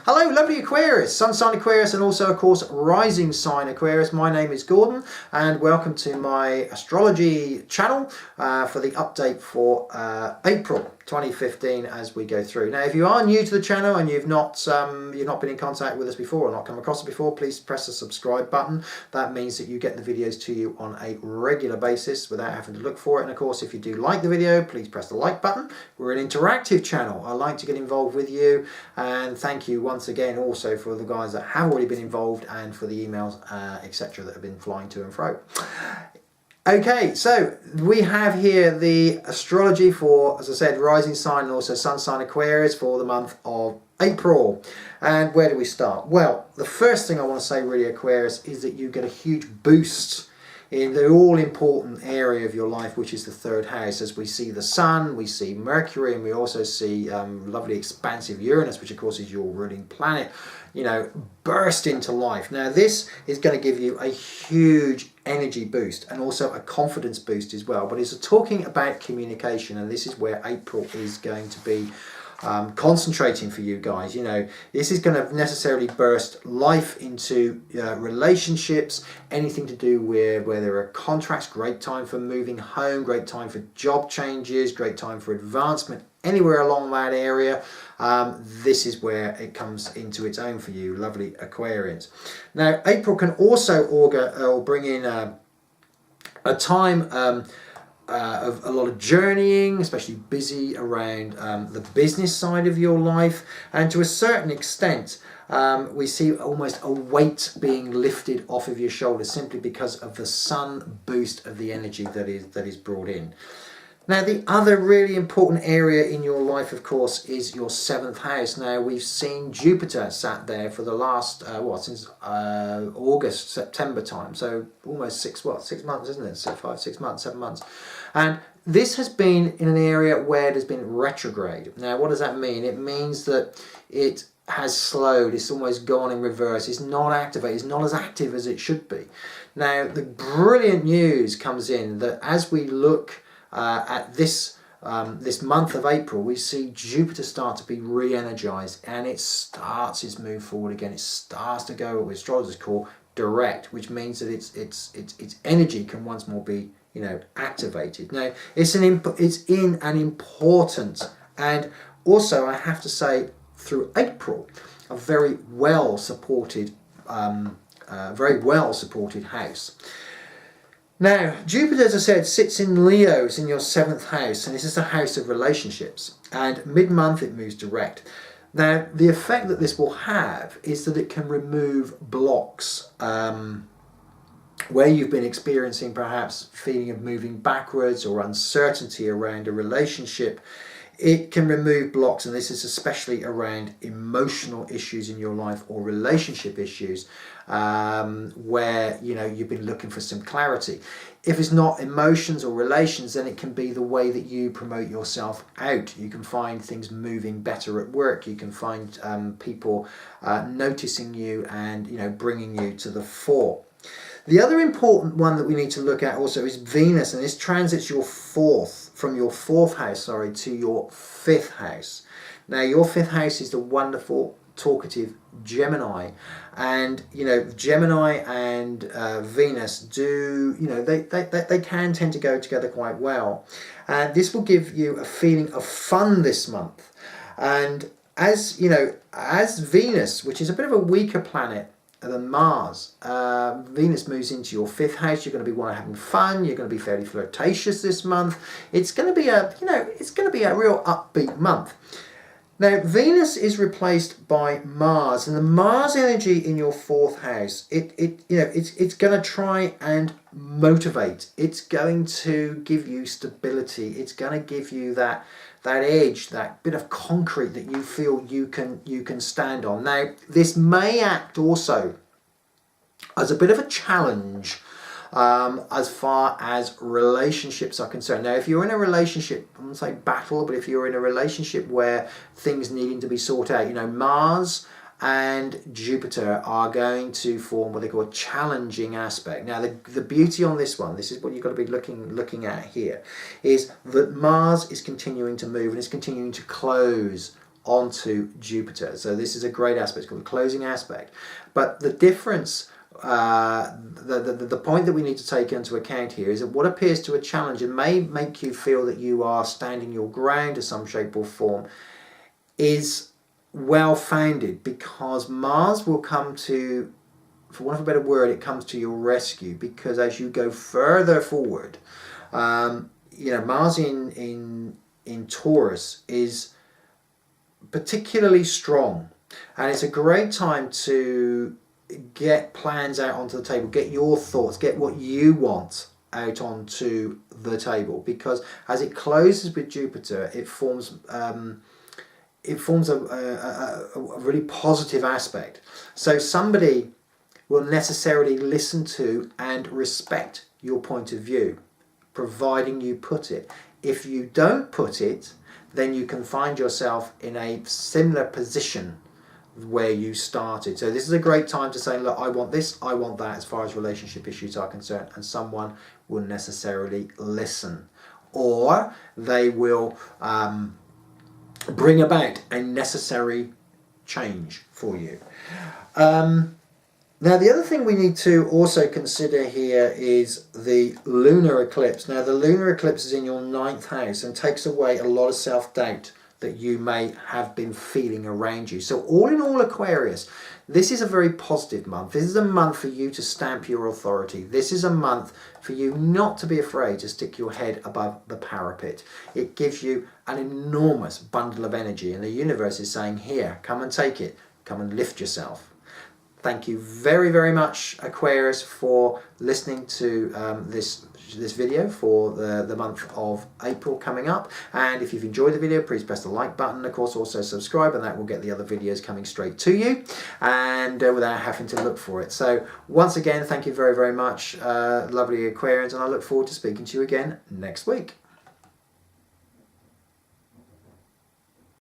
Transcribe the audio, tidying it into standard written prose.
Hello, lovely Aquarius, Sun sign Aquarius, and also, of course, rising sign Aquarius. My name is Gordon, and welcome to my astrology channel for the update for April 2015 as we go through. Now, if you are new to the channel and you've not been in contact with us before or not come across it before, please press the subscribe button. That means that you get the videos to you on a regular basis without having to look for it. And of course, if you do like the video, please press the like button. We're an interactive channel. I like to get involved with you, and thank you once again also for the guys that have already been involved and for the emails, etc. that have been flying to and fro. Okay, so we have here the astrology for, as I said, rising sign and also sun sign Aquarius for the month of April. And where do we start? Well, the first thing I want to say really, Aquarius, is that you get a huge boost in the all-important area of your life, which is the third house. As we see the sun, we see Mercury, and we also see lovely expansive Uranus, which of course is your ruling planet, you know, burst into life. Now this is going to give you a huge energy boost and also a confidence boost as well. But it's talking about communication, and this is where April is going to be concentrating for you guys. You know, this is going to necessarily burst life into relationships, anything to do with where there are contracts. Great time for moving home, great time for job changes, great time for advancement anywhere along that area. This is where it comes into its own for you, lovely Aquarians. Now, April can also augur or bring in a time of a lot of journeying, especially busy around the business side of your life, and to a certain extent we see almost a weight being lifted off of your shoulders simply because of the sun boost of the energy that is brought in. Now, the other really important area in your life, of course, is your seventh house. Now, we've seen Jupiter sat there for the last, since August, September time. So almost 6 months, isn't it? So 5, 6 months, 7 months. And this has been in an area where there's been retrograde. Now, what does that mean? It means that it has slowed. It's almost gone in reverse. It's not activated. It's not as active as it should be. Now, the brilliant news comes in that as we look at this month of April, we see Jupiter start to be re-energized, and it starts its move forward again. It starts to go what astrologers call direct, which means that its energy can once more be, you know, activated. Now, it's in an important, and also I have to say through April, a very well supported house. Now, Jupiter, as I said, sits in Leo. It's in your seventh house, and this is the house of relationships. And mid-month, it moves direct. Now, the effect that this will have is that it can remove blocks where you've been experiencing perhaps feeling of moving backwards or uncertainty around a relationship. It can remove blocks, and this is especially around emotional issues in your life or relationship issues where, you know, you've been looking for some clarity. If it's not emotions or relations, then it can be the way that you promote yourself out. You can find things moving better at work. You can find people noticing you and, you know, bringing you to the fore. The other important one that we need to look at also is Venus, and this transits from your fourth house to your fifth house. Now, your fifth house is the wonderful, talkative Gemini, and you know, Gemini and Venus do, you know, they can tend to go together quite well, and this will give you a feeling of fun this month. And as you know, as Venus, which is a bit of a weaker planet than Mars, Venus moves into your fifth house. You're going to be having fun. You're going to be fairly flirtatious this month. It's going to be a real upbeat month. Now, Venus is replaced by Mars, and the Mars energy in your fourth house, it's going to try and motivate. It's going to give you stability. It's going to give you that edge, that bit of concrete that you feel you can stand on. Now, this may act also as a bit of a challenge as far as relationships are concerned. Now, if you're in a relationship, I wouldn't say battle, but if you're in a relationship where things needing to be sorted out, you know, Mars and Jupiter are going to form what they call a challenging aspect. Now, the beauty on this one, this is what you've got to be looking at here, is that Mars is continuing to move and is continuing to close onto Jupiter. So this is a great aspect. It's called the closing aspect. But the difference, the point that we need to take into account here is that what appears to a challenge and may make you feel that you are standing your ground to some shape or form is well-founded, because Mars will come to, for want of a better word, it comes to your rescue, because as you go further forward, Mars in Taurus is particularly strong, and it's a great time to get plans out onto the table, get your thoughts, get what you want out onto the table, because as it closes with Jupiter, it forms a really positive aspect. So somebody will necessarily listen to and respect your point of view, providing you put it. If you don't put it, then you can find yourself in a similar position where you started. So this is a great time to say, look, I want this, I want that, as far as relationship issues are concerned, and someone will necessarily listen, or they will bring about a necessary change for you. Now, the other thing we need to also consider here is the lunar eclipse. Now, the lunar eclipse is in your 9th house and takes away a lot of self-doubt that you may have been feeling around you. So all in all, Aquarius, this is a very positive month. This is a month for you to stamp your authority. This is a month for you not to be afraid to stick your head above the parapet. It gives you an enormous bundle of energy, and the universe is saying, here, come and take it. Come and lift yourself. Thank you very, very much, Aquarius, for listening to this video for the month of April coming up. And if you've enjoyed the video, please press the like button. Of course, also subscribe, and that will get the other videos coming straight to you, and without having to look for it. So once again, thank you very, very much, lovely Aquarians, and I look forward to speaking to you again next week.